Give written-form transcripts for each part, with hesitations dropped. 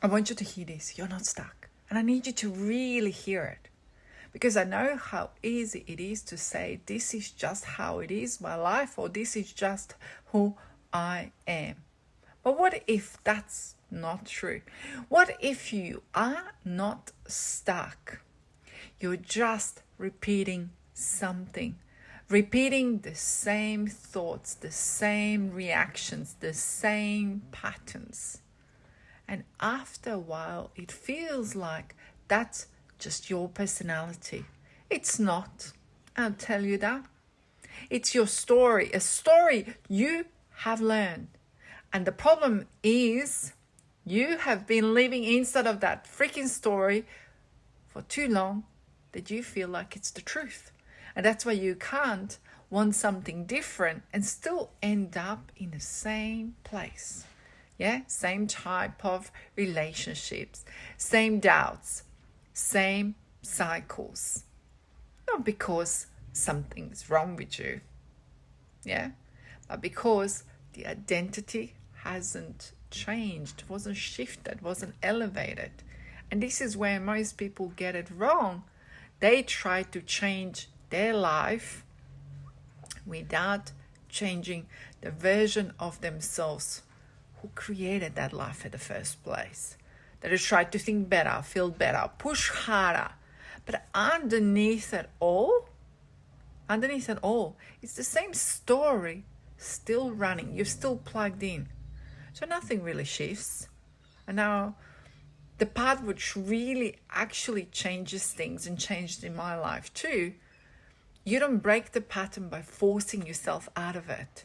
I want you to hear this. You're not stuck. And I need you to really hear it. Because I know how easy it is to say, this is just how it is, my life, or this is just who I am. But what if that's not true? What if you are not stuck? You're just repeating something. Repeating the same thoughts, the same reactions, the same patterns. And after a while, it feels like that's just your personality. It's not. I'll tell you that. It's your story, a story you have learned. And the problem is you have been living inside of that freaking story for too long that you feel like it's the truth. And that's why you can't want something different and still end up in the same place. Yeah, same type of relationships, same doubts, same cycles. Not because something's wrong with you, yeah, but because the identity hasn't changed, wasn't shifted, wasn't elevated. And this is where most people get it wrong. They try to change their life without changing the version of themselves who created that life in the first place. That has tried to think better, feel better, push harder. But underneath it all, it's the same story still running. You're still plugged in. So nothing really shifts. And now the part which really actually changes things and changed in my life too, you don't break the pattern by forcing yourself out of it.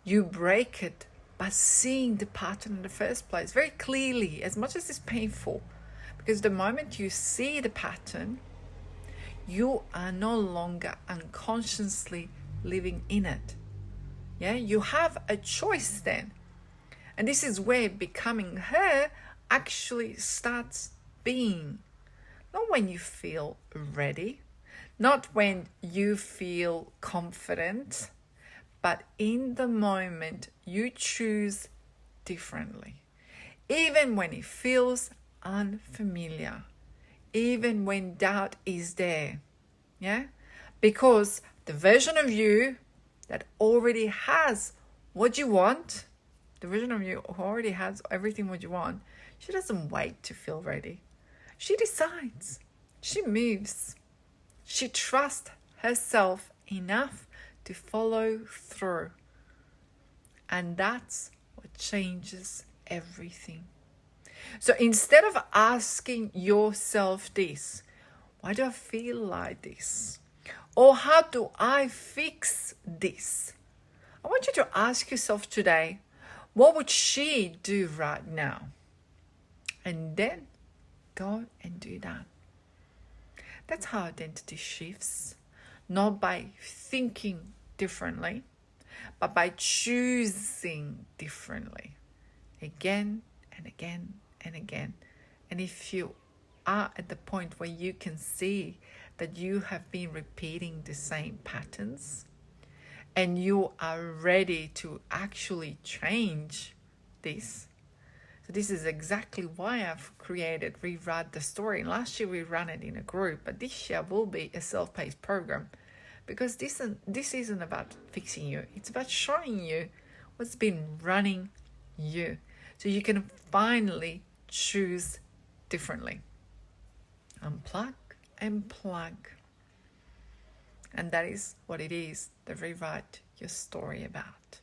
You break it by seeing the pattern in the first place very clearly, as much as it's painful. Because the moment you see the pattern, you are no longer unconsciously living in it. Yeah, you have a choice then. And this is where becoming her actually starts being. Not when you feel ready, not when you feel confident, but in the moment you choose differently. Even when it feels unfamiliar, even when doubt is there. Yeah? Because the version of you that already has what you want, the version of you who already has everything what you want, she doesn't wait to feel ready. She decides. She moves. She trusts herself enough to follow through. And that's what changes everything. So instead of asking yourself this, why do I feel like this? Or how do I fix this? I want you to ask yourself today, what would she do right now? And then go and do that. That's how identity shifts. Not by thinking differently, but by choosing differently. Again and again and again. And if you are at the point where you can see that you have been repeating the same patterns and you are ready to actually change this. So this is exactly why I've created Rewrite the Story. And last year we ran it in a group, but this year will be a self-paced program. Because this isn't about fixing you. It's about showing you what's been running you. So you can finally choose differently. Unplug and plug. And that is what it is, the Rewrite Your Story about.